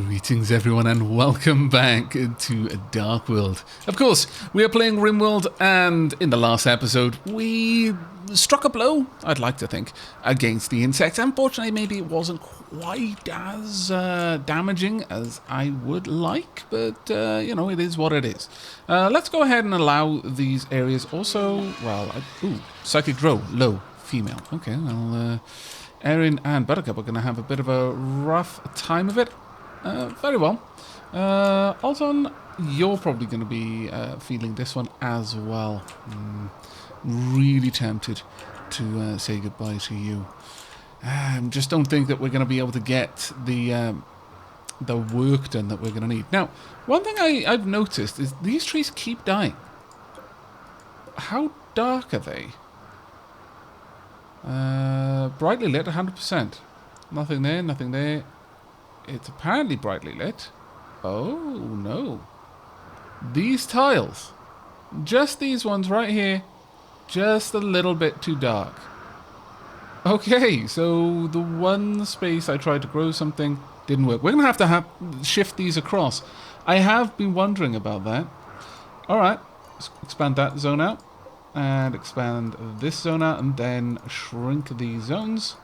Greetings everyone and welcome back to Darkworld. Of course, we are playing Rimworld, and in the last episode we struck a blow, I'd like to think, against the insects. Unfortunately, maybe it wasn't quite as damaging as I would like, but you know, it is what it is. Let's go ahead and allow these areas also, well, Psychic Drow, low, female. Okay, well, Erin and Buttercup are going to have a bit of a rough time of it. Very well. Alton, you're probably going to be feeling this one as well. Really tempted to say goodbye to you. Just don't think that we're going to be able to get the work done that we're going to need. Now, one thing I've noticed is these trees keep dying. How dark are they? Brightly lit, 100%. Nothing there, nothing there. It's apparently brightly lit. Oh, no. These tiles. Just these ones right here. Just a little bit too dark. Okay, so the one space I tried to grow something didn't work. We're going to have shift these across. I have been wondering about that. Alright, let's expand that zone out. And expand this zone out. And then shrink these zones.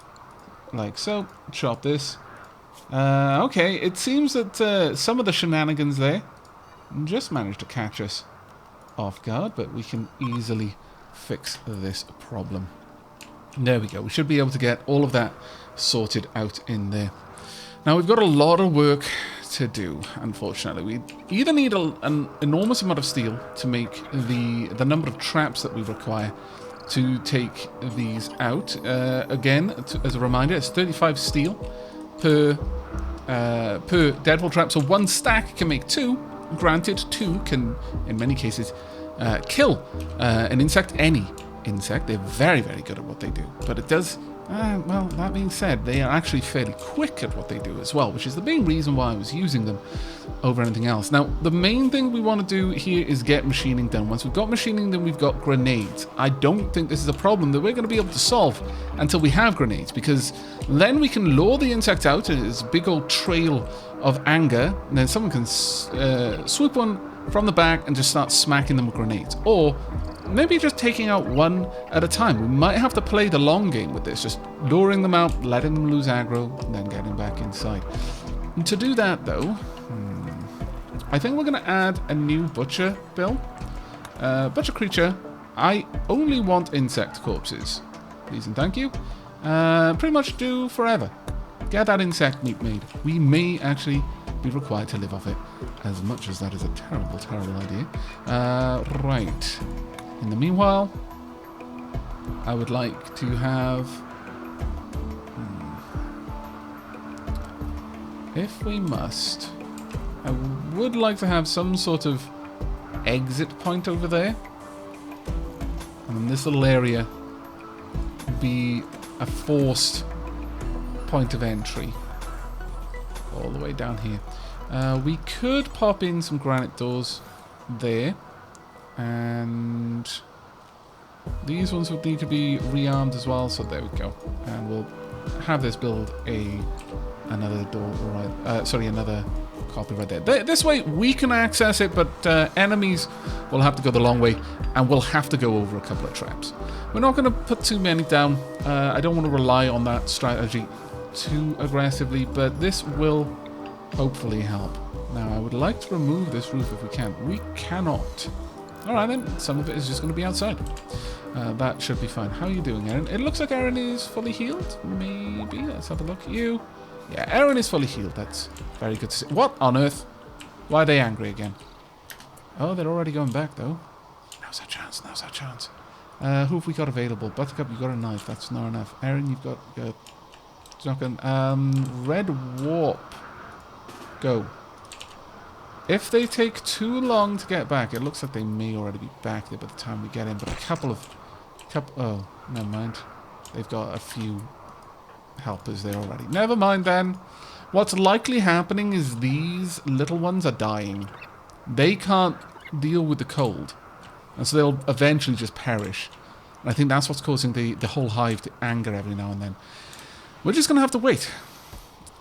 Like so. Chop this. Okay, it seems that some of the shenanigans there just managed to catch us off guard, but we can easily fix this problem. There we go. We should be able to get all of that sorted out in there. Now, we've got a lot of work to do, unfortunately. We either need an enormous amount of steel to make the number of traps that we require to take these out. Again, as a reminder, it's 35 steel per deadfall trap, so one stack can make two. Granted, two can, in many cases, kill an insect, any insect. They're very, very good at what they do, but it does. Well, that being said, they are actually fairly quick at what they do as well, which is the main reason why I was using them over anything else. Now, the main thing we want to do here is get machining done. Once we've got machining, then we've got grenades. I don't think this is a problem that we're going to be able to solve until we have grenades, because then we can lure the insect out as a big old trail of anger, and then someone can swoop one from the back and just start smacking them with grenades. Or maybe just taking out one at a time. We might have to play the long game with this, just luring them out, letting them lose aggro, and then getting back inside. And to do that, though, I think we're going to add a new butcher bill. Butcher creature, I only want insect corpses. Please and thank you. Pretty much do forever. Get that insect meat made. We may actually be required to live off it, as much as that is a terrible, terrible idea. Right. In the meanwhile, I would like to have... If we must, I would like to have some sort of exit point over there. And then this little area be a forced point of entry. All the way down here. We could pop in some granite doors there. And these ones would need to be rearmed as well, so there we go. And we'll have this build another door right, another copy right there. This way we can access it, but enemies will have to go the long way, and we'll have to go over a couple of traps. We're not going to put too many down. I don't want to rely on that strategy too aggressively, but this will hopefully help. Now, I would like to remove this roof if we can. We cannot. Alright then, some of it is just going to be outside. That should be fine. How are you doing, Erin? It looks like Erin is fully healed. Maybe. Let's have a look. You. Yeah, Erin is fully healed. That's very good to see. What on earth? Why are they angry again? Oh, they're already going back, though. Now's our chance. Now's our chance. Who have we got available? Buttercup, you've got a knife. That's not enough. Erin, you've got shotgun. Red Warp. Go. If they take too long to get back, it looks like they may already be back there by the time we get in, but oh, never mind. They've got a few helpers there already. Never mind then. What's likely happening is these little ones are dying. They can't deal with the cold, and so they'll eventually just perish. And I think that's what's causing the whole hive to anger every now and then. We're just going to have to wait.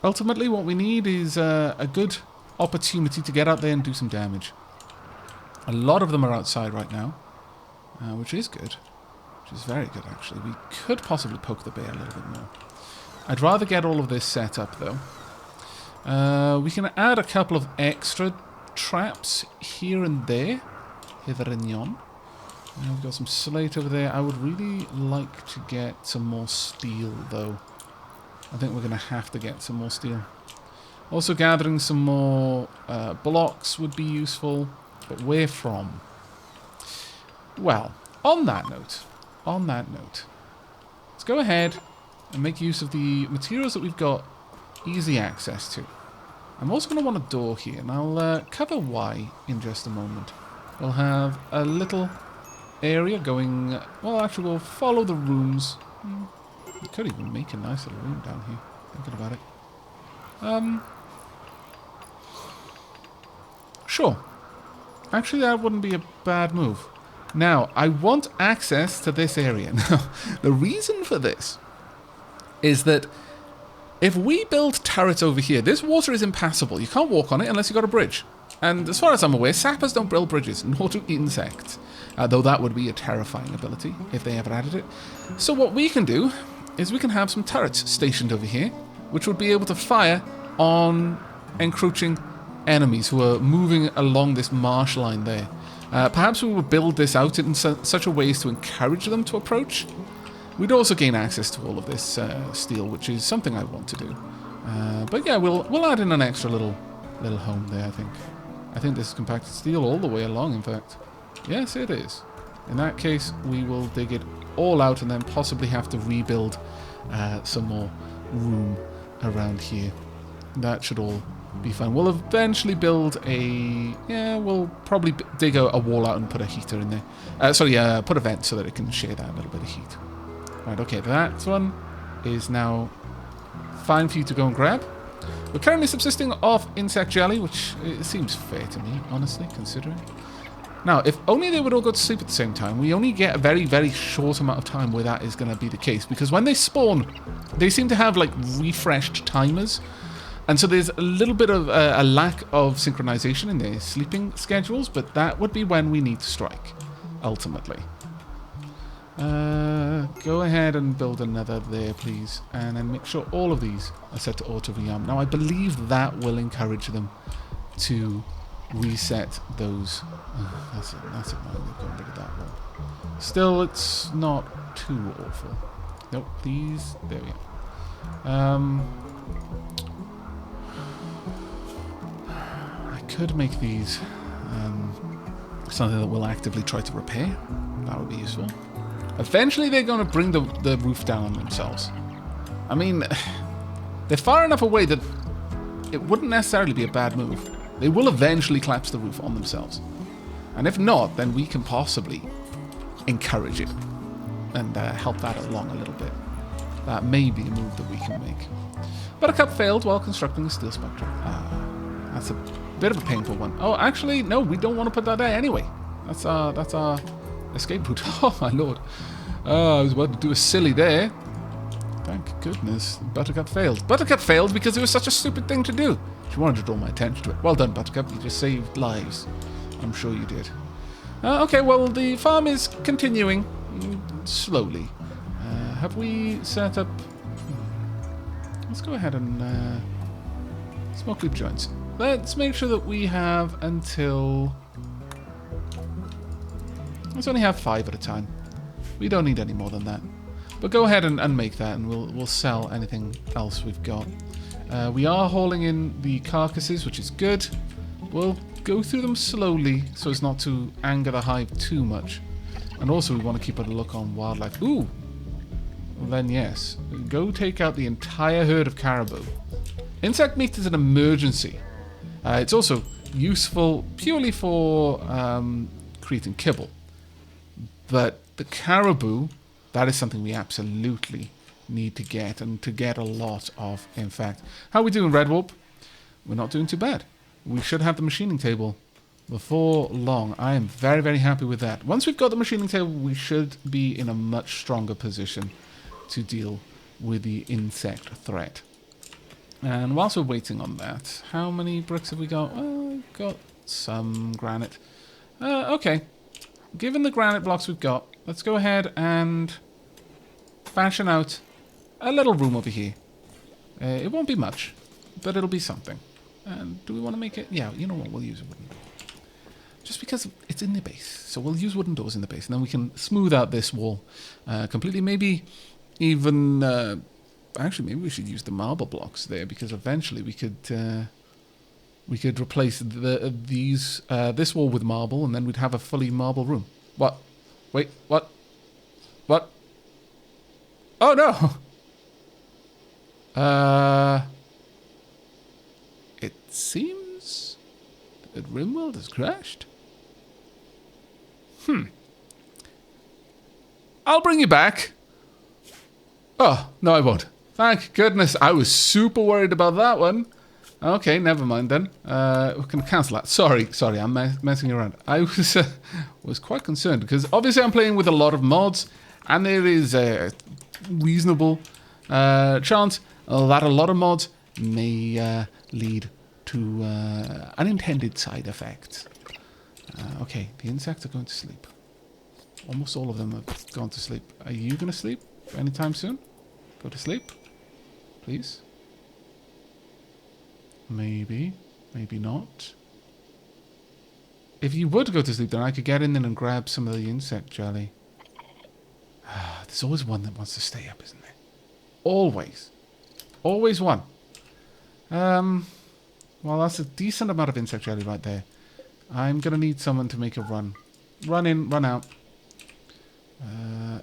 Ultimately, what we need is a good opportunity to get out there and do some damage. A lot of them are outside right now, which is good. Which is very good, actually. We could possibly poke the bear a little bit more. I'd rather get all of this set up, though. We can add a couple of extra traps here and there. Hither and yon. We've got some slate over there. I would really like to get some more steel, though. I think we're going to have to get some more steel. Also, gathering some more blocks would be useful. But where from? Well, on that note, let's go ahead and make use of the materials that we've got easy access to. I'm also going to want a door here, and I'll cover why in just a moment. We'll have a little area going... Well, actually, we'll follow the rooms. We could even make a nice little room down here, thinking about it. Sure. Actually, that wouldn't be a bad move. Now, I want access to this area. Now, the reason for this is that if we build turrets over here, this water is impassable. You can't walk on it unless you've got a bridge. And as far as I'm aware, sappers don't build bridges, nor do insects. Though that would be a terrifying ability if they ever added it. So what we can do is we can have some turrets stationed over here, which would be able to fire on encroaching enemies who are moving along this marsh line there. Perhaps we would build this out in such a way as to encourage them to approach. We'd also gain access to all of this steel, which is something I want to do. But yeah, we'll add in an extra little home there, I think. I think this is compacted steel all the way along, in fact. Yes, it is. In that case, we will dig it all out and then possibly have to rebuild some more room around here. That should all be fine. We'll eventually build a... Yeah, we'll probably dig a wall out and put a heater in there. Put a vent so that it can share that little bit of heat. Right, okay, that one is now fine for you to go and grab. We're currently subsisting off insect jelly, which it seems fair to me, honestly, considering. Now, if only they would all go to sleep at the same time, we only get a very, very short amount of time where that is going to be the case. Because when they spawn, they seem to have, like, refreshed timers. And so there's a little bit of a lack of synchronization in their sleeping schedules, but that would be when we need to strike, ultimately. Go ahead and build another there, please. And then make sure all of these are set to auto-rearm. Now, I believe that will encourage them to reset those. That's it, we've got rid of that one. Still, it's not too awful. Nope, these, there we go. I could make these something that we'll actively try to repair. That would be useful. Eventually they're going to bring the roof down on themselves. I mean, they're far enough away that it wouldn't necessarily be a bad move. They will eventually collapse the roof on themselves. And if not, then we can possibly encourage it and help that along a little bit. That may be a move that we can make. Buttercup failed while constructing a steel spectre. That's a bit of a painful one. Oh, actually, no, we don't want to put that there anyway. That's our escape route. Oh, my lord. I was about to do a silly there. Thank goodness. Buttercup failed. Buttercup failed because it was such a stupid thing to do. She wanted to draw my attention to it. Well done, Buttercup. You just saved lives. I'm sure you did. Okay, well, the farm is continuing slowly. Have we set up... Let's go ahead and... smoke loop joints. Let's make sure that we have until... Let's only have 5 at a time. We don't need any more than that. But go ahead and make that, and we'll sell anything else we've got. We are hauling in the carcasses, which is good. We'll go through them slowly so as not to anger the hive too much. And also we want to keep a look on wildlife. Ooh! Well, then yes. Go take out the entire herd of caribou. Insect meat is an emergency. It's also useful purely for creating kibble. But the caribou, that is something we absolutely need to get, and to get a lot of, in fact. How are we doing, Red Warp? We're not doing too bad. We should have the machining table before long. I am very, very happy with that. Once we've got the machining table, we should be in a much stronger position to deal with the insect threat. And whilst we're waiting on that, how many bricks have we got? Well, we've got some granite. Okay. Given the granite blocks we've got, let's go ahead and fashion out a little room over here. It won't be much, but it'll be something. And do we want to make it? Yeah, you know what? We'll use a wooden door. Just because it's in the base. So we'll use wooden doors in the base. And then we can smooth out this wall completely. Maybe even... actually, maybe we should use the marble blocks there. Because eventually we could replace this wall with marble. And then we'd have a fully marble room. What? Wait, what? What? Oh, no! It seems that Rimworld has crashed. I'll bring you back. Oh, no I won't. Thank goodness. I was super worried about that one. Okay, never mind then. We can cancel that. Sorry, I'm messing around. I was quite concerned because obviously I'm playing with a lot of mods and there is a reasonable chance that a lot of mods may lead to unintended side effects. Okay, the insects are going to sleep. Almost all of them have gone to sleep. Are you going to sleep anytime soon? Go to sleep, please. Maybe, maybe not. If you would go to sleep, then I could get in there and grab some of the insect jelly. There's always one that wants to stay up, isn't there? Always. Always one. Well, that's a decent amount of insect jelly right there. I'm going to need someone to make a run. Run in, run out.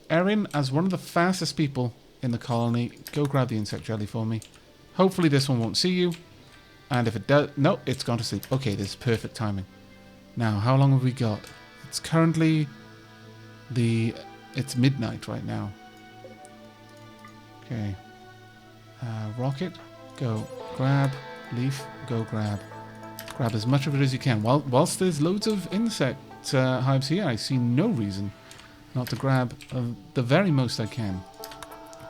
Erin, as one of the fastest people in the colony, go grab the insect jelly for me. Hopefully this one won't see you. And if it does... No, it's gone to sleep. Okay, this is perfect timing. Now, how long have we got? It's currently... It's midnight right now. Okay. Rocket, go grab. Leaf, go grab. Grab as much of it as you can. Whilst there's loads of insect hives here, I see no reason not to grab the very most I can.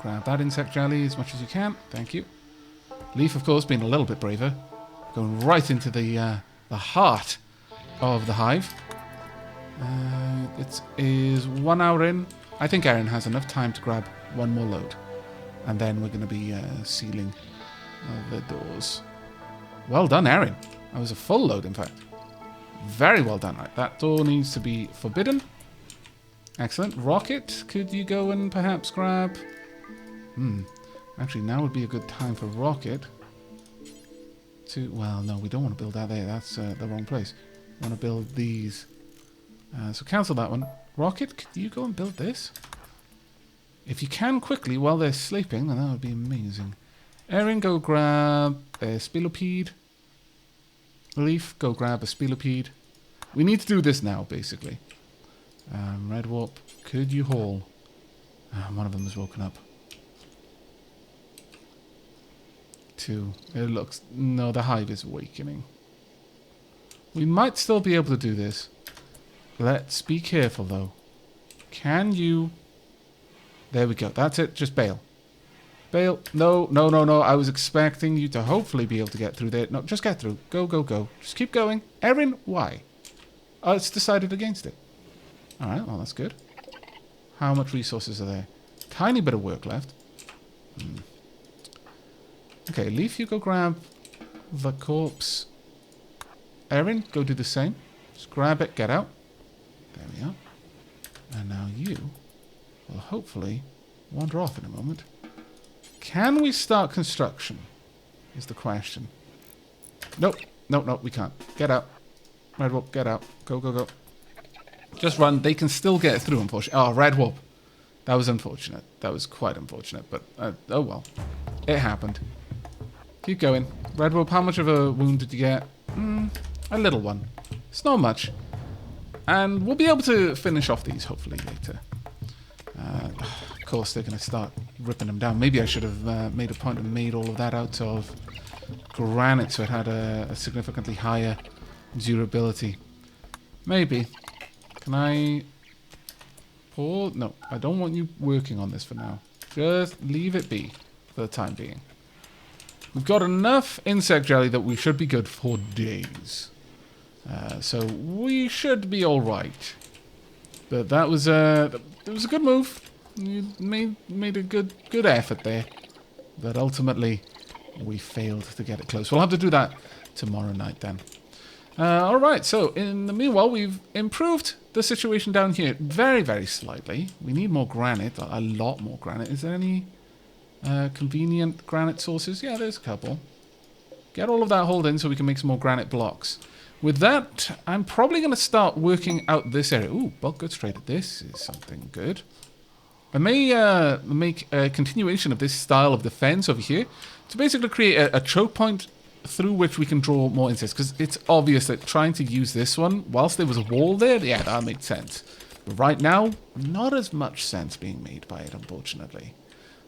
Grab that insect jelly as much as you can. Thank you. Leaf, of course, being a little bit braver. Going right into the heart of the hive. It is 1 hour in. I think Erin has enough time to grab one more load. And then we're going to be sealing the doors. Well done, Erin. That was a full load, in fact. Very well done. Right, that door needs to be forbidden. Excellent. Rocket, could you go and perhaps grab... Actually, now would be a good time for Rocket to... Well, no, we don't want to build that there. That's the wrong place. We want to build these. So cancel that one. Rocket, could you go and build this? If you can quickly while they're sleeping, then that would be amazing. Erin, go grab a spilopede. Leaf, go grab a spilopede. We need to do this now, basically. Red Warp, could you haul? One of them has woken up. 2. It looks... No, the hive is awakening. We might still be able to do this. Let's be careful, though. Can you... There we go. That's it. Just bail. Bail. No, no, no, no. I was expecting you to hopefully be able to get through there. No, just get through. Go, go, go. Just keep going. Erin, why? Oh, it's decided against it. Alright, well, that's good. How much resources are there? Tiny bit of work left. Okay, Leaf, you go grab the corpse. Erin, go do the same. Just grab it, get out. There we are. And now you will hopefully wander off in a moment. Can we start construction? Is the question. Nope. Nope, nope, we can't. Get out. Red Warp, get out. Go, go, go. Just run. They can still get through, unfortunately. Oh, Red Warp. That was unfortunate. That was quite unfortunate, but oh well. It happened. Keep going. Red Warp, how much of a wound did you get? A little one. It's not much. And we'll be able to finish off these, hopefully, later. Of course, they're going to start ripping them down. Maybe I should have made a point and made all of that out of granite so it had a significantly higher durability. Maybe. Can I... Pause? No, I don't want you working on this for now. Just leave it be for the time being. We've got enough insect jelly that we should be good for days. So we should be all right. But that was it was a good move. You made a good effort there. But ultimately, we failed to get it close. We'll have to do that tomorrow night then. Alright, so in the meanwhile, we've improved the situation down here very, very slightly. We need more granite, a lot more granite. Is there any convenient granite sources? Yeah, there's a couple. Get all of that hauled in so we can make some more granite blocks. With that, I'm probably going to start working out this area. Ooh, bulk goods traded. This is something good. I may make a continuation of this style of defense over here to basically create a choke point through which we can draw more insects, because it's obvious that trying to use this one whilst there was a wall there, yeah, that made sense. But right now, not as much sense being made by it, unfortunately.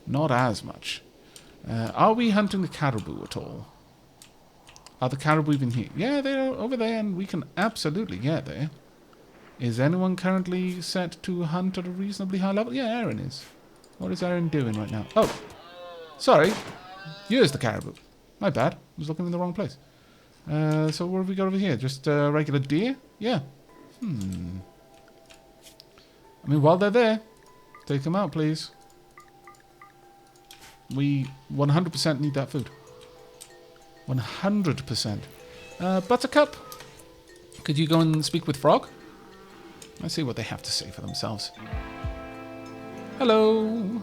Not as much. Are we hunting the caribou at all? Are the caribou even here? Yeah, they're over there, and we can absolutely get there. Is anyone currently set to hunt at a reasonably high level? Yeah, Aaron is. What is Aaron doing right now? Oh, sorry. Here's the caribou. My bad. I was looking in the wrong place. So what have we got over here? Just regular deer? Yeah. I mean, while they're there, take them out, please. We 100% need that food. 100%. Buttercup, could you go and speak with Frog? Let's see what they have to say for themselves. Hello.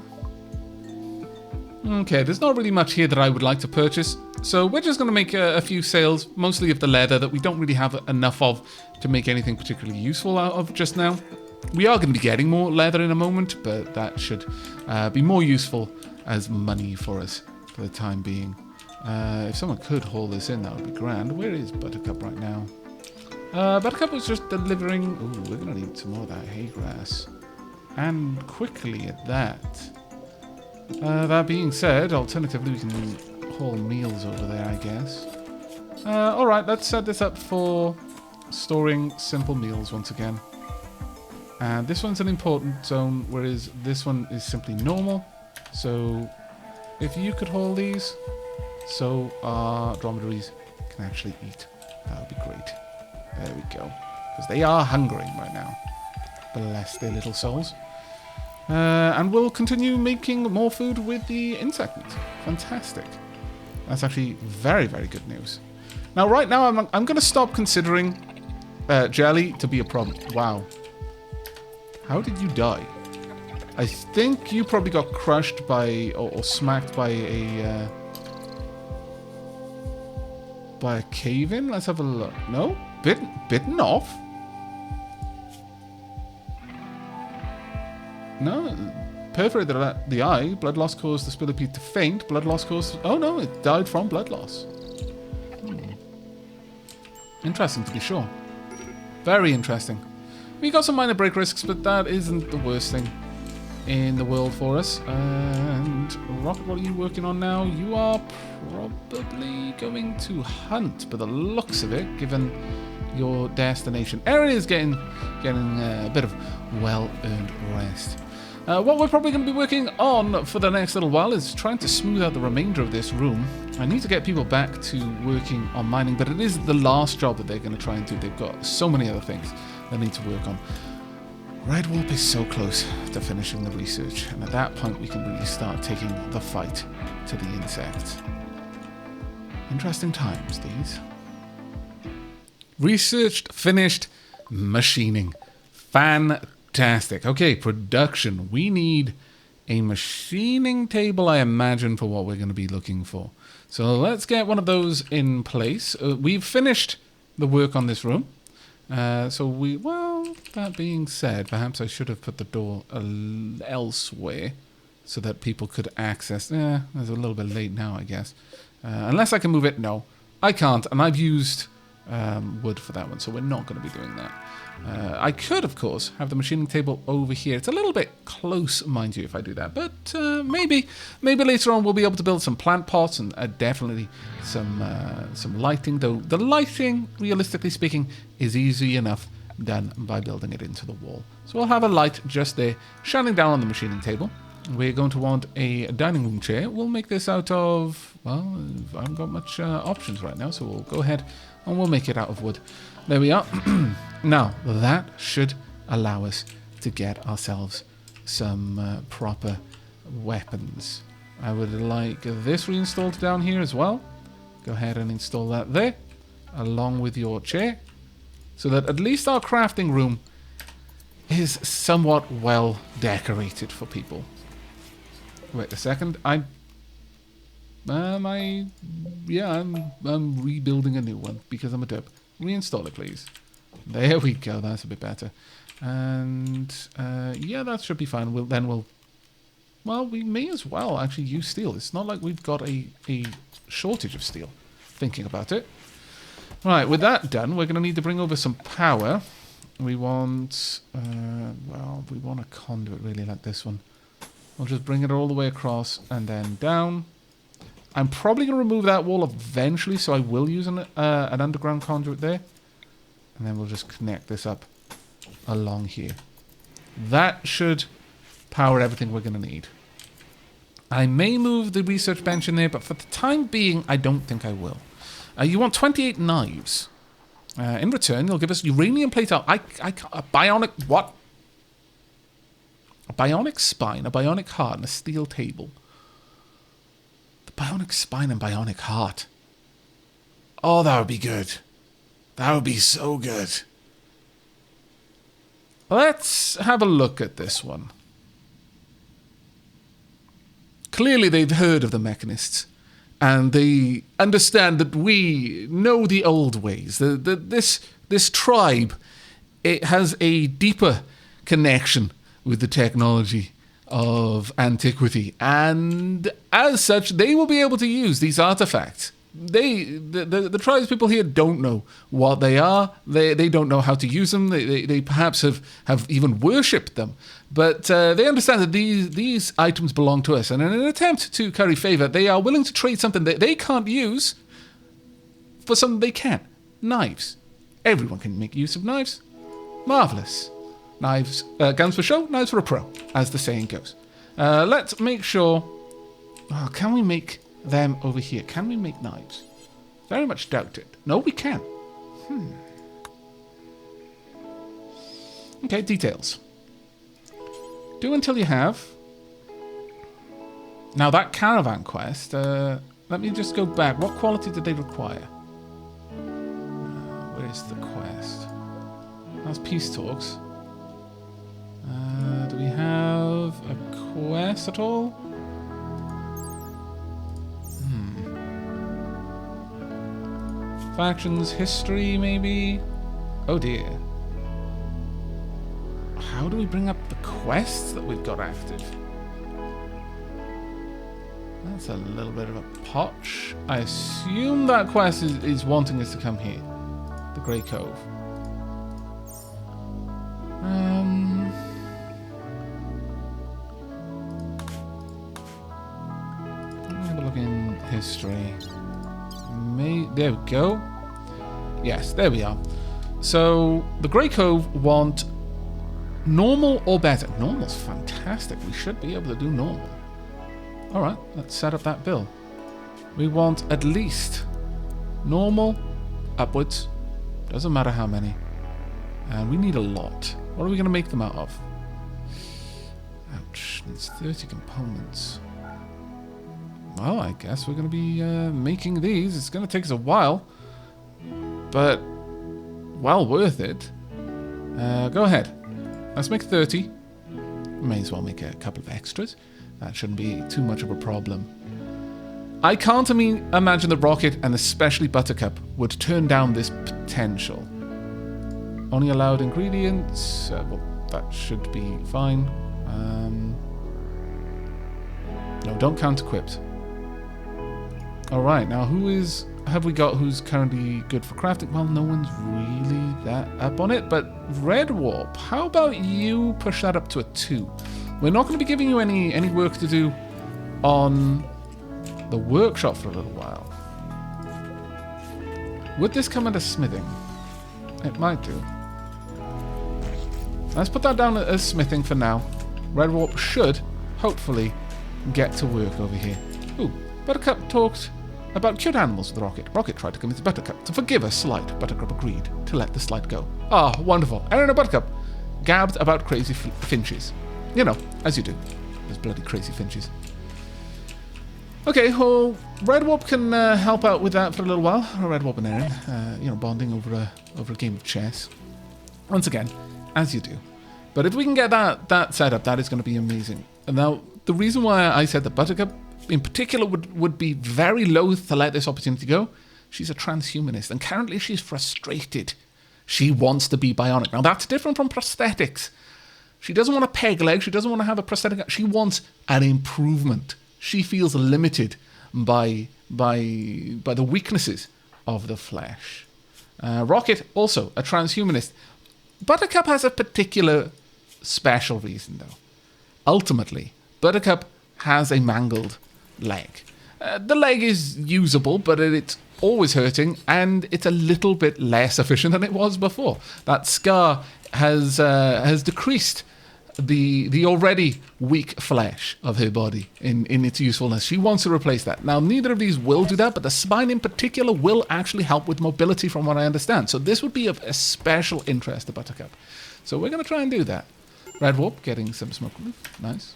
Okay, there's not really much here that I would like to purchase, so we're just going to make a few sales, mostly of the leather that we don't really have enough of to make anything particularly useful out of just now. We are going to be getting more leather in a moment, but that should be more useful as money for us for the time being. If someone could haul this in, that would be grand. Where is Buttercup right now? Buttercup was just delivering... Ooh, we're going to need some more of that hay grass. And quickly at that. That being said, alternatively, we can haul meals over there, I guess. Alright, let's set this up for storing simple meals once again. And this one's an important zone, whereas this one is simply normal. So, if you could haul these, so our dromedaries can actually eat. That would be great. There we go. Because they are hungering right now. Bless their little souls. And we'll continue making more food with the insect meat. Fantastic. That's actually very, very good news. Now, right now, I'm going to stop considering jelly to be a problem. Wow. How did you die? I think you probably got crushed by, or smacked by a cave-in. Let's have a look. No? Bitten off? No, perforated the eye. Blood loss caused the spillipede to faint. Blood loss caused... Oh no, it died from blood loss. Interesting to be sure. Very interesting. We got some minor break risks, but that isn't the worst thing in the world for us. And Rocket, what are you working on now? You are probably going to hunt, by the looks of it, given your destination. Erin is getting a bit of well-earned rest. What we're probably going to be working on for the next little while is trying to smooth out the remainder of this room. I need to get people back to working on mining, but it is the last job that they're going to try and do. They've got so many other things they need to work on. Red Warp is so close to finishing the research, and at that point we can really start taking the fight to the insects. Interesting times, these. Researched, finished, machining. Fantastic. Okay, production. We need a machining table, I imagine, for what we're going to be looking for. So let's get one of those in place. We've finished the work on this room. Well, that being said, perhaps I should have put the door elsewhere so that people could access. It's a little bit late now, I guess. Unless I can move it. No, I can't. And I've used wood for that one, so we're not going to be doing that. I could, of course, have the machining table over here. It's a little bit close, mind you, if I do that. But maybe later on we'll be able to build some plant pots and definitely some lighting. Though the lighting, realistically speaking, is easy enough done by building it into the wall. So we'll have a light just there, shining down on the machining table. we're going to want a dining room chair. We'll make this out of, well, I haven't got much options right now, so we'll go ahead and we'll make it out of wood. There we are. Now, that should allow us to get ourselves some proper weapons. I would like this reinstalled down here as well. Go ahead and install that there, along with your chair, so that at least our crafting room is somewhat well decorated for people. Wait a second. I'm rebuilding a new one because I'm a derp. Reinstall it, please. There we go. That's a bit better. And yeah, that should be fine. Well, we may as well actually use steel. It's not like we've got a shortage of steel. Thinking about it. Right, with that done, we're going to need to bring over some power. We want, we want a conduit really like this one. We'll just bring it all the way across and then down. I'm probably going to remove that wall eventually, so I will use an underground conduit there. And then we'll just connect this up along here. That should power everything we're going to need. I may move the research bench in there, but for the time being, I don't think I will. You want 28 knives. In return, you'll give us uranium plate out. A bionic what? A bionic spine, a bionic heart, and a steel table. The bionic spine and bionic heart. Oh, that would be good. That would be so good. Let's have a look at this one. Clearly, they've heard of the mechanists. And they understand that we know the old ways. This tribe, it has a deeper connection with the technology of antiquity, and as such, they will be able to use these artifacts. The tribespeople here don't know what they are. They don't know how to use them. They perhaps have even worshipped them. But they understand that these items belong to us. And in an attempt to curry favor, they are willing to trade something that they can't use for something they can. Knives. Everyone can make use of knives. Marvelous. Knives, guns for show, knives for a pro, as the saying goes. Let's make sure... Oh, can we make them over here? Can we make knives? Very much doubt it. No, we can. Okay, details. Do until you have. Now that caravan quest, let me just go back. What quality did they require? Where's the quest? That's peace talks. Do we have a quest at all? Factions, history, maybe? Oh dear. How do we bring up the quests that we've got active? That's a little bit of a potch. I assume that quest is wanting us to come here. The Grey Cove. Let me have a look in history. There we go. Yes, there we are. So, the Grey Cove want normal or better. Normal's fantastic. We should be able to do normal. Alright, let's set up that bill. We want at least normal, upwards. Doesn't matter how many. And we need a lot. What are we going to make them out of? Ouch, needs 30 components. Well, I guess we're going to be making these. It's going to take us a while. But, well worth it. Go ahead. Let's make 30. May as well make a couple of extras. That shouldn't be too much of a problem. I can't imagine the Rocket, and especially Buttercup, would turn down this potential. Only allowed ingredients. Well, that should be fine. No, don't count equipped. Alright, now have we got who's currently good for crafting? Well, no one's really that up on it, but Red Warp, how about you push that up to a 2? We're not going to be giving you any work to do on the workshop for a little while. Would this come under smithing? It might do. Let's put that down as smithing for now. Red Warp should hopefully get to work over here. Ooh, Buttercup talked about cute animals with Rocket. Rocket tried to convince Buttercup to forgive a slight. Buttercup agreed to let the slight go. Ah, wonderful. Aaron and Buttercup gabbed about crazy finches. You know, as you do. Those bloody crazy finches. Okay, well, Redwarp can help out with that for a little while. Redwarp and Aaron, bonding over a game of chess. Once again, as you do. But if we can get that set up, that is going to be amazing. And now, the reason why I said that Buttercup, in particular, would be very loath to let this opportunity go, she's a transhumanist, and currently she's frustrated. She wants to be bionic. Now, that's different from prosthetics. She doesn't want a peg leg, she doesn't want to have a prosthetic, she wants an improvement. She feels limited by the weaknesses of the flesh. Rocket, also a transhumanist. Buttercup has a particular special reason, though. Ultimately, Buttercup has a mangled leg. The leg is usable, but it's always hurting, and it's a little bit less efficient than it was before. That scar has decreased the already weak flesh of her body in its usefulness. She wants to replace that. Now, neither of these will do that, but the spine in particular will actually help with mobility from what I understand. So this would be of a special interest to Buttercup. So we're going to try and do that. Redwarp getting some smoke relief. Nice.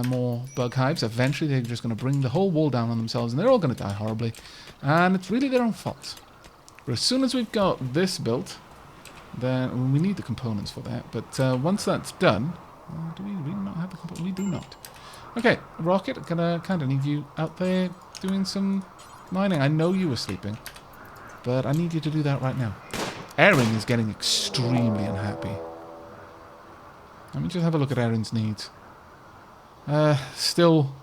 More bug hives. Eventually they're just going to bring the whole wall down on themselves, and they're all going to die horribly. And it's really their own fault. But as soon as we've got this built, then we need the components for that. But once that's done... do we really not have the components? We do not. Okay, Rocket, gonna kind of need you out there doing some mining. I know you were sleeping, but I need you to do that right now. Erin is getting extremely unhappy. Let me just have a look at Erin's needs. Still,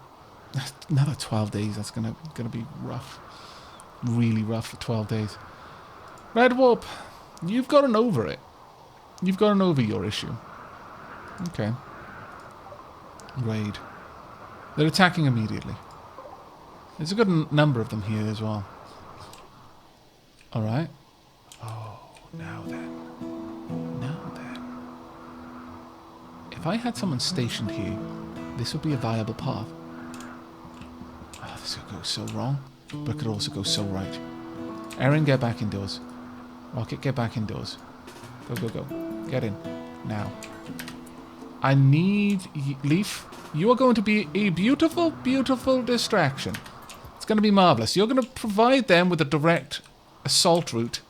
another 12 days. That's gonna be rough. Really rough for 12 days. Redwarp, you've gotten over it. You've gotten over your issue. Okay. Raid. They're attacking immediately. There's a good number of them here as well. Alright. Oh, now then. If I had someone stationed here, this would be a viable path. Oh, this could go so wrong, but it could also go so right. Erin, get back indoors. Rocket, get back indoors. Go. Get in. Now. I need... Leaf, you are going to be a beautiful, beautiful distraction. It's going to be marvellous. You're going to provide them with a direct assault route.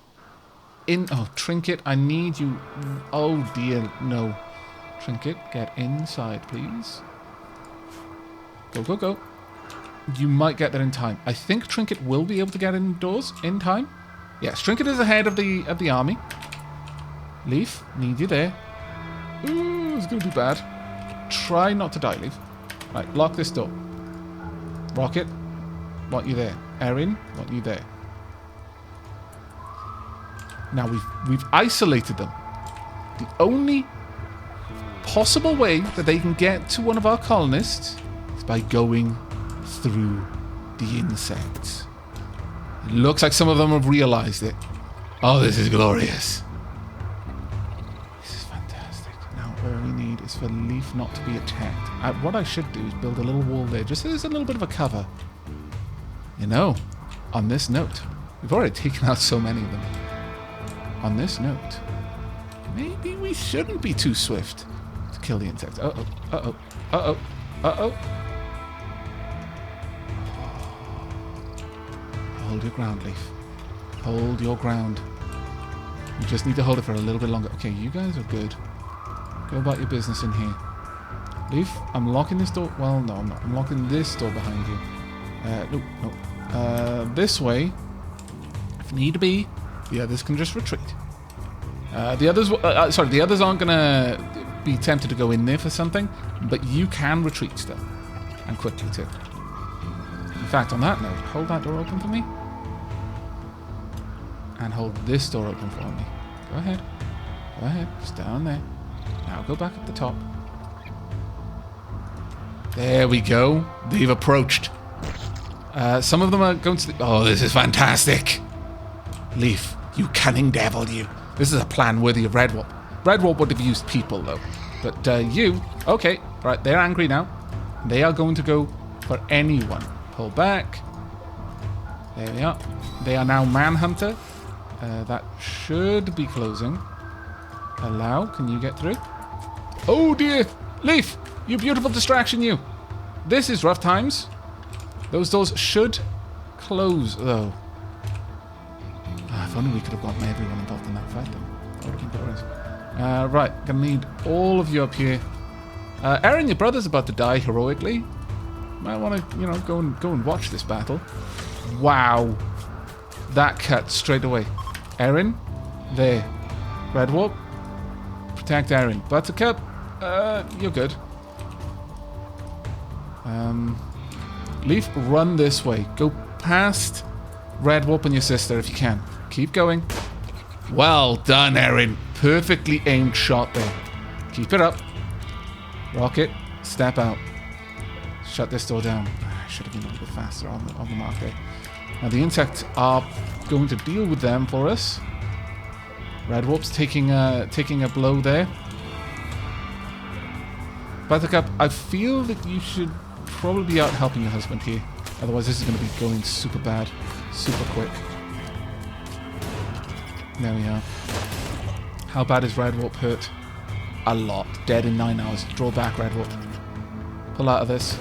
Oh, Trinket, I need you... Oh, dear, no. Trinket, get inside, please. Go. You might get there in time. I think Trinket will be able to get indoors in time. Yes, Trinket is ahead of the army. Leaf, need you there. Ooh, it's going to be bad. Try not to die, Leaf. Right, lock this door. Rocket, want you there. Erin, want you there. Now we've isolated them. The only possible way that they can get to one of our colonists is by going through the insects. It looks like some of them have realized it. Oh, this is glorious. This is fantastic. Now all we need is for Leaf not to be attacked. What I should do is build a little wall there, just so there's a little bit of a cover. You know, on this note, we've already taken out so many of them. On this note, maybe we shouldn't be too swift to kill the insects. Uh-oh. Hold your ground, Leaf. Hold your ground. You just need to hold it for a little bit longer. Okay, you guys are good. Go about your business in here. Leaf, I'm locking this door. Well, no, I'm not. I'm locking this door behind you. No. This way. If need to be, the others can just retreat. The others aren't gonna be tempted to go in there for something, but you can retreat still, and quickly too. In fact, on that note, hold that door open for me, and hold this door open for me. Go ahead, just down there. Now go back up the top. There we go. They've approached. Some of them are going to. Oh, this is fantastic. Leaf, you cunning devil, you. This is a plan worthy of Redwarp. Redwarp would have used people, though. But you... Okay, right, they're angry now. They are going to go for anyone. Pull back. There we are. They are now Manhunter. That should be closing. Allow. Can you get through? Oh dear! Leaf! You beautiful distraction, you! This is rough times. Those doors should close, though. If only we could have gotten everyone involved in that fight, then. That would have been glorious. Right, gonna need all of you up here. Aaron, your brother's about to die heroically. Might want to, you know, go and watch this battle. Wow. That cut straight away. Aaron, there. Red Warp, protect Aaron. Buttercup, you're good. Leaf, run this way. Go past Red Warp and your sister if you can. Keep going. Well done, Aaron. Perfectly aimed shot there. Keep it up. Rocket, step out. Shut this door down. I should have been a little bit faster on the mark there. Now the insects are going to deal with them for us. Red Warp's taking a blow there. Buttercup, I feel that you should probably be out helping your husband here. Otherwise this is going to be going super bad. Super quick. There we are. How bad is Red Warp hurt? A lot. Dead in 9 hours. Draw back, Red Warp. Pull out of this.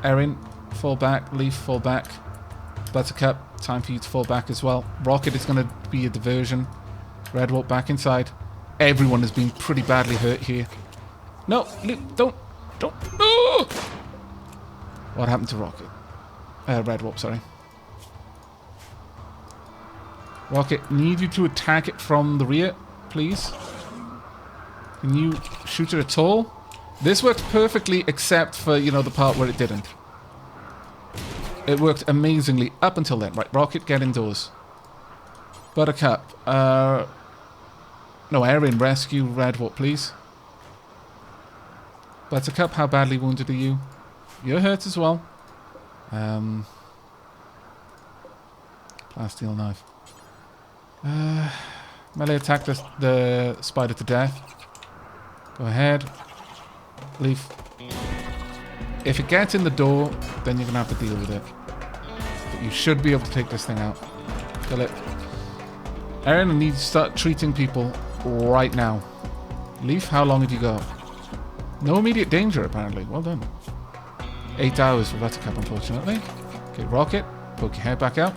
Erin, fall back. Leaf, fall back. Buttercup, time for you to fall back as well. Rocket is going to be a diversion. Red Warp back inside. Everyone has been pretty badly hurt here. No, Leaf, don't. No! What happened to Rocket? Red Warp, sorry. Rocket, need you to attack it from the rear, please. Can you shoot it at all? This worked perfectly except for, you know, the part where it didn't. It worked amazingly up until then. Right, Rocket, get indoors. Buttercup, no, Erin, rescue Red Warp, please. Buttercup, how badly wounded are you? You're hurt as well. Plasteel knife. Melee attack the spider to death. Go ahead. Leaf. If it gets in the door, then you're going to have to deal with it. But you should be able to take this thing out. Kill it. Aaron, I need to start treating people right now. Leaf, how long have you got? No immediate danger, apparently. Well done. 8 hours for Buttercup, unfortunately. Okay, Rocket, poke your head back out.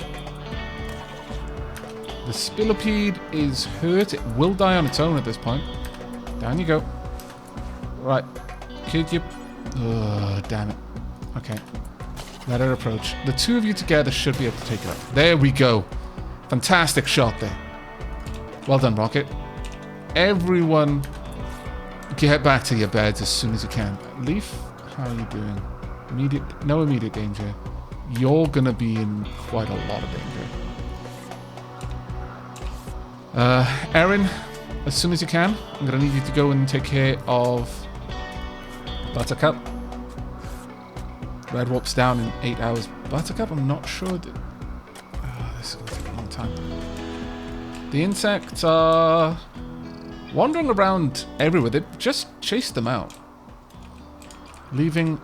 The Spillipede is hurt. It will die on its own at this point. Down you go. Right. Could you... Oh, damn it. Okay. Let her approach. The two of you together should be able to take it out. There we go. Fantastic shot there. Well done, Rocket. Everyone get back to your beds as soon as you can. Leaf, how are you doing? No immediate danger. You're going to be in quite a lot of danger. Erin, as soon as you can, I'm going to need you to go and take care of Buttercup. Red Warp's down in 8 hours. Buttercup, I'm not sure that... this is going to take a long time. The insects are wandering around everywhere. They just chased them out. Leaving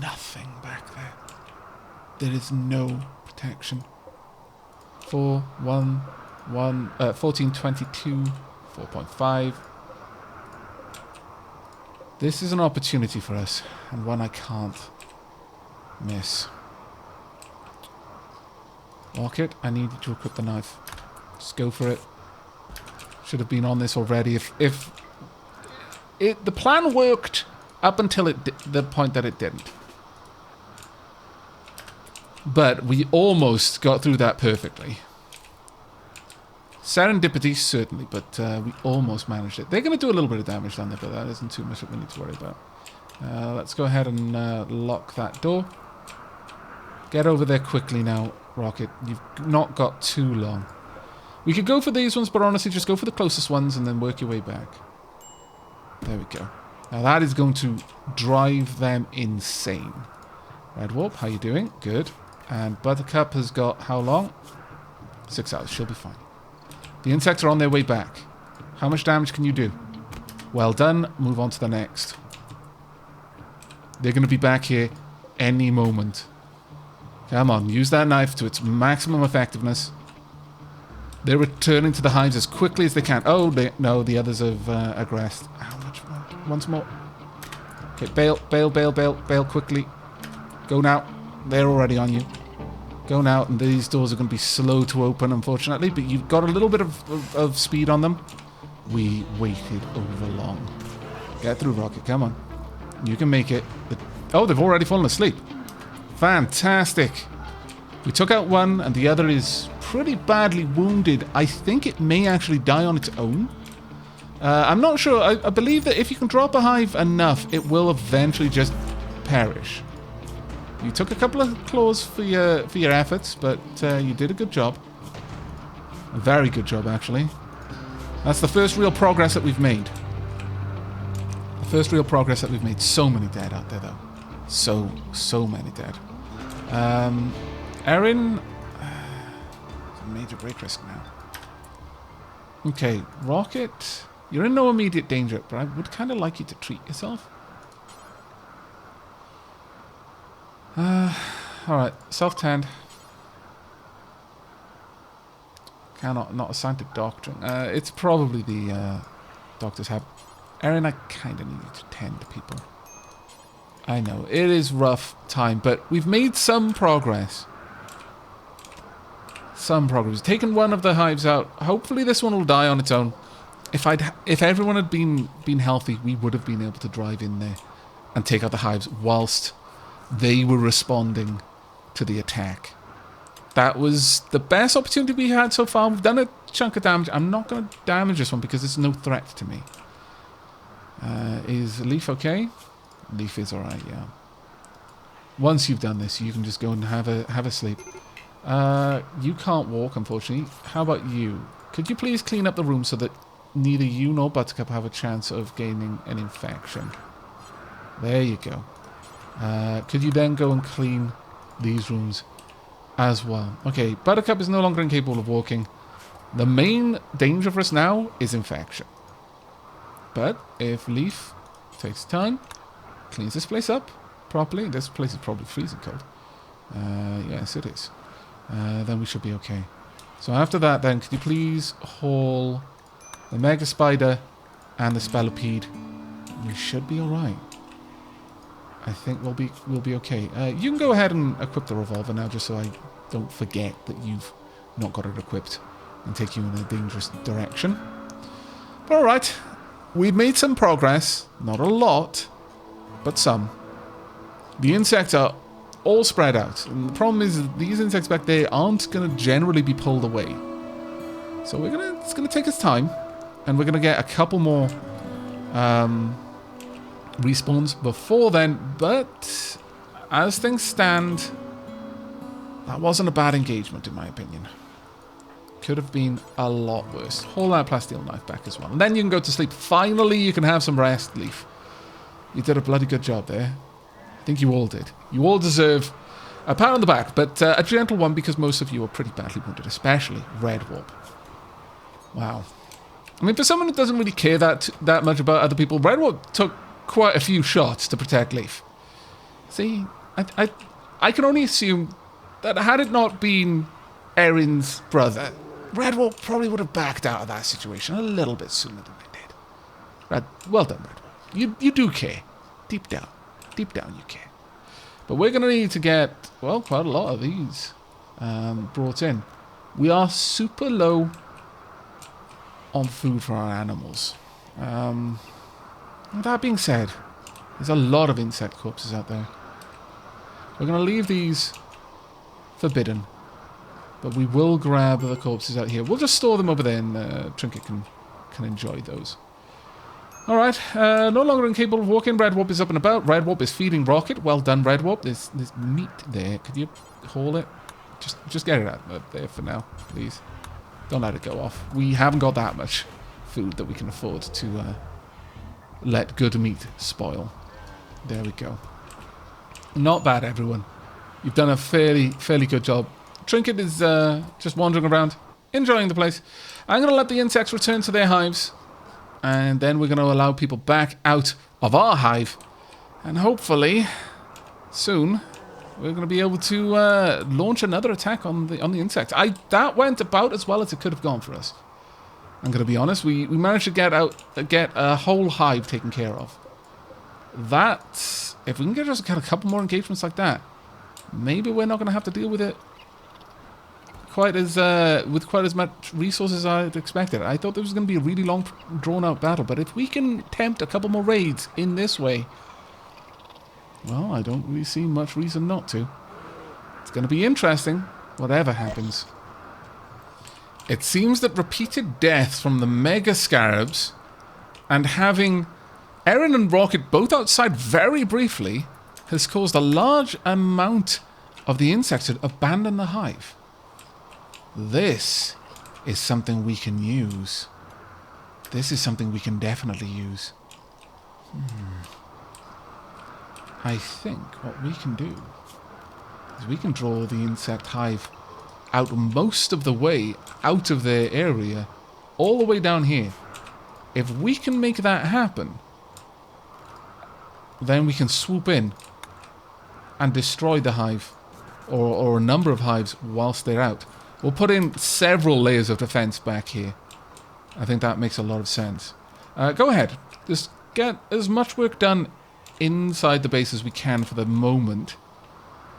nothing back there. There is no protection. 1422, 4.5. This is an opportunity for us, and one I can't miss. Rocket, I need you to equip the knife. Just go for it. Should have been on this already. If the plan worked up until the point that it didn't. But we almost got through that perfectly. Serendipity, certainly, but we almost managed it. They're going to do a little bit of damage down there, but that isn't too much that we need to worry about. Let's go ahead and lock that door. Get over there quickly now, Rocket. You've not got too long. We could go for these ones, but honestly, just go for the closest ones and then work your way back. There we go. Now that is going to drive them insane. Red Warp, how you doing? Good. And Buttercup has got how long? 6 hours. She'll be fine. The insects are on their way back. How much damage can you do? Well done. Move on to the next. They're going to be back here any moment. Come on, use that knife to its maximum effectiveness. They're returning to the hives as quickly as they can. Oh, no, the others have aggressed. How much more? Once more. Okay, bail quickly. Go now. They're already on you. Go now, and these doors are going to be slow to open, unfortunately, but you've got a little bit of speed on them. We waited over long. Get through, Rocket, come on. You can make it. Oh, they've already fallen asleep. Fantastic. We took out one, and the other is pretty badly wounded. I think it may actually die on its own. I'm not sure. I believe that if you can drop a hive enough, it will eventually just perish. You took a couple of claws for your efforts, but you did a good job. A very good job, actually. That's the first real progress that we've made. The first real progress that we've made. So many dead out there, though. So many dead. Erin... it's a major break risk now. Okay, Rocket... You're in no immediate danger, but I would kind of like you to treat yourself. Alright, self-tanned. Not assigned to doctoring. It's probably the doctors have. Erin, I kind of need you to tend to people. I know, it is rough time, but we've made some progress. Some progress. We've taken one of the hives out. Hopefully this one will die on its own. If everyone had been healthy, we would have been able to drive in there and take out the hives whilst they were responding to the attack. That was the best opportunity we had so far. We've done a chunk of damage. I'm not going to damage this one because it's no threat to me. Is Leaf okay? Leaf is alright, yeah. Once you've done this, you can just go and have a sleep. You can't walk, unfortunately. How about you? Could you please clean up the room so that neither you nor Buttercup have a chance of gaining an infection? There you go. Could you then go and clean these rooms as well? Okay, Buttercup is no longer incapable of walking. The main danger for us now is infection. But if Leaf takes time, cleans this place up properly, this place is probably freezing cold. Yes, it is. Then we should be okay. So after that then, could you please haul the Mega Spider and the Spellipede? We should be alright. I think we'll be okay. You can go ahead and equip the revolver now, just so I don't forget that you've not got it equipped and take you in a dangerous direction. But alright, we've made some progress. Not a lot, but some. The insects are all spread out. And the problem is that these insects back there aren't going to generally be pulled away. So it's going to take us time. And we're going to get a couple more respawns before then. But as things stand, that wasn't a bad engagement in my opinion. Could have been a lot worse. Hold that plasteel knife back as well. And then you can go to sleep. Finally, you can have some rest, Leaf. You did a bloody good job there. I think you all did. You all deserve a pat on the back, but a gentle one because most of you are pretty badly wounded, especially Red Warp. Wow. I mean, for someone who doesn't really care that much about other people, Red Warp took quite a few shots to protect Leaf. See, I can only assume that had it not been Erin's brother, Red Warp probably would have backed out of that situation a little bit sooner than they did. Well done, Red Warp. You do care. Deep down. Deep down you care. But we're going to need to get, well, quite a lot of these brought in. We are super low on food for our animals. That being said, there's a lot of insect corpses out there. We're going to leave these forbidden. But we will grab the corpses out here. We'll just store them over there and Trinket can enjoy those. Alright, no longer incapable of walking. Red Warp is up and about. Red Warp is feeding Rocket. Well done, Red Warp. There's meat there. Could you haul it? Just get it out there for now, please. Don't let it go off. We haven't got that much food that we can afford to let good meat spoil. There we go. Not bad, everyone. You've done a fairly good job. Trinket is just wandering around, enjoying the place. I'm going to let the insects return to their hives. And then we're going to allow people back out of our hive And hopefully, soon, we're going to be able to launch another attack on the insect. That went about as well as it could have gone for us. I'm going to be honest. We managed to get a whole hive taken care of. That, if we can get a couple more engagements like that, maybe we're not going to have to deal with it with quite as much resources as I'd expected. I thought there was going to be a really long, drawn-out battle, but if we can attempt a couple more raids in this way, well, I don't really see much reason not to. It's going to be interesting, whatever happens. It seems that repeated deaths from the Mega Scarabs and having Eren and Rocket both outside very briefly has caused a large amount of the insects to abandon the hive. This is something we can use. This is something we can definitely use. I think what we can do is we can draw the insect hive out most of the way out of their area, all the way down here. If we can make that happen, then we can swoop in and destroy the hive, or a number of hives whilst they're out. We'll put in several layers of defense back here. I think that makes a lot of sense. Go ahead. Just get as much work done inside the base as we can for the moment.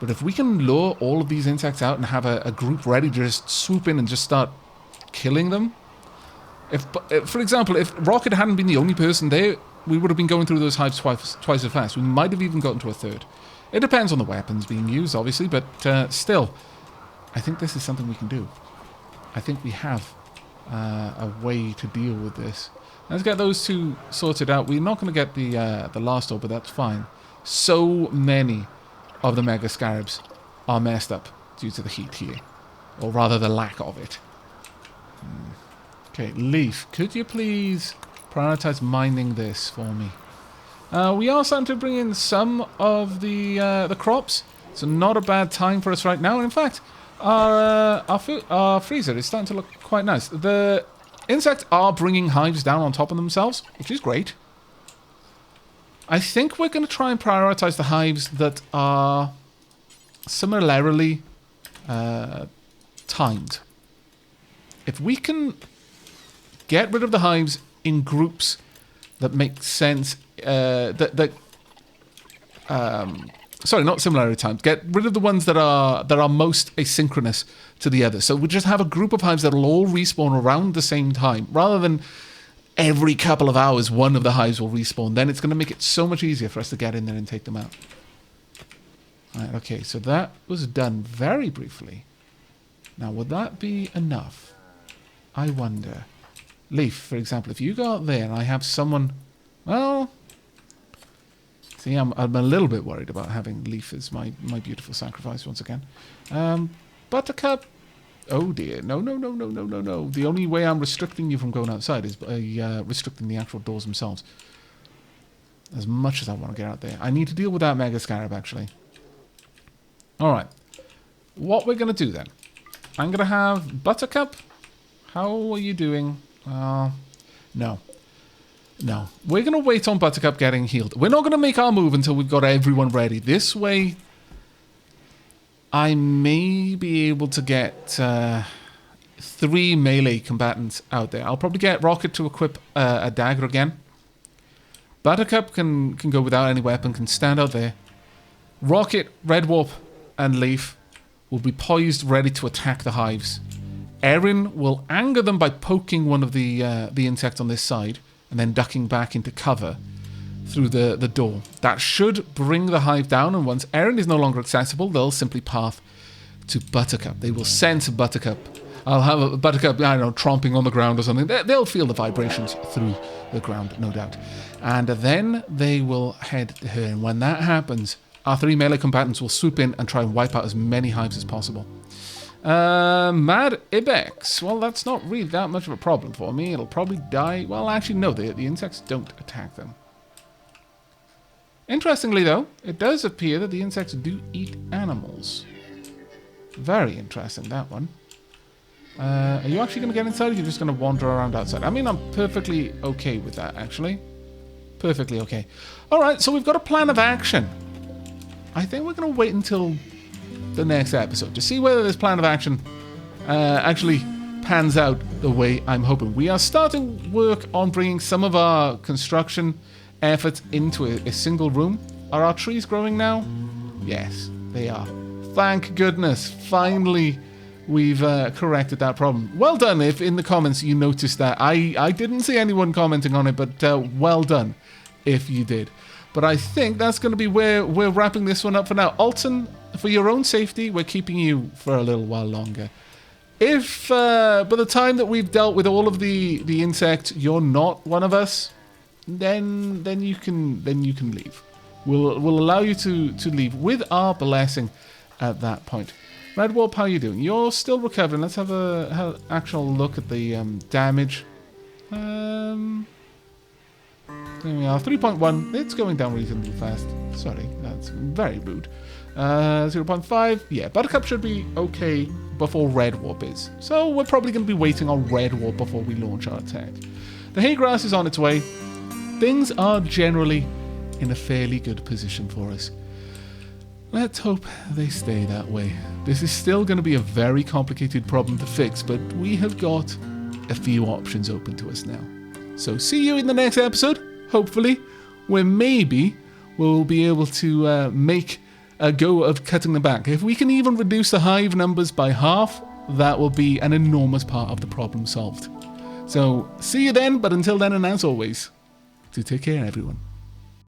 But if we can lure all of these insects out and have a group ready to just swoop in and just start killing them. If, for example, if Rocket hadn't been the only person there, we would have been going through those hives twice as fast. We might have even gotten to a third. It depends on the weapons being used, obviously, but still, I think this is something we can do. I think we have a way to deal with this. Let's get those two sorted out. We're not going to get the last orb, but that's fine. So many of the Mega Scarabs are messed up due to the heat here. Or rather, the lack of it. Okay, Leaf, could you please prioritize mining this for me? We are starting to bring in some of the crops. So not a bad time for us right now. And in fact, our freezer is starting to look quite nice. The insects are bringing hives down on top of themselves, which is great. I think we're going to try and prioritize the hives that are similarly timed. If we can get rid of the hives in groups that make sense, sorry, not similarly timed. Get rid of the ones that are most asynchronous to the others. So we just have a group of hives that will all respawn around the same time, rather than every couple of hours one of the hives will respawn. Then it's going to make it so much easier for us to get in there and take them out. Right, okay, so that was done very briefly. Now, would that be enough? I wonder. Leaf, for example, if you go out there and I have someone, well, see, I'm a little bit worried about having Leaf as my beautiful sacrifice once again. Buttercup, oh dear, no. The only way I'm restricting you from going outside is by restricting the actual doors themselves. As much as I want to get out there. I need to deal with that Mega Scarab, actually. Alright. What we're going to do then. I'm going to have Buttercup. How are you doing? No. We're going to wait on Buttercup getting healed. We're not going to make our move until we've got everyone ready. This way, I may be able to get 3 melee combatants out there. I'll probably get Rocket to equip a dagger again. Buttercup can go without any weapon, can stand out there. Rocket, Red Warp, and Leaf will be poised, ready to attack the hives. Eren will anger them by poking one of the insects on this side, and then ducking back into cover through the door. That should bring the hive down, and once Eren is no longer accessible, they'll simply path to Buttercup. They will sense Buttercup. I'll have a Buttercup, I don't know, tromping on the ground or something. They'll feel the vibrations through the ground, no doubt. And then they will head to her, and when that happens, our 3 melee combatants will swoop in and try and wipe out as many hives as possible. Mad Ibex. Well, that's not really that much of a problem for me. It'll probably die. Well, actually, no, the insects don't attack them. Interestingly, though, it does appear that the insects do eat animals. Very interesting, that one. Are you actually going to get inside, or are you just going to wander around outside? I mean, I'm perfectly okay with that, actually. Perfectly okay. Alright, so we've got a plan of action. I think we're going to wait until the next episode to see whether this plan of action actually pans out the way I'm hoping. We are starting work on bringing some of our construction efforts into a single room. Are our trees growing now? Yes, they are. Thank goodness. Finally, we've corrected that problem. Well done if in the comments you noticed that. I didn't see anyone commenting on it, but well done if you did. But I think that's going to be where we're wrapping this one up for now. Alton, for your own safety, we're keeping you for a little while longer. If by the time that we've dealt with all of the insects, you're not one of us, then you can leave. We'll allow you to leave with our blessing at that point. Redwarp, how are you doing? You're still recovering. Let's have an actual look at the damage. There we are, 3.1. It's going down reasonably fast. Sorry, that's very rude. 0.5. Yeah, Buttercup should be okay before Redwarp is. So we're probably going to be waiting on Redwarp before we launch our attack. The hay grass is on its way. Things are generally in a fairly good position for us. Let's hope they stay that way. This is still going to be a very complicated problem to fix, but we have got a few options open to us now. So see you in the next episode, hopefully, where maybe we'll be able to make a go of cutting them back. If we can even reduce the hive numbers by half, that will be an enormous part of the problem solved. So see you then, but until then and as always, do take care everyone.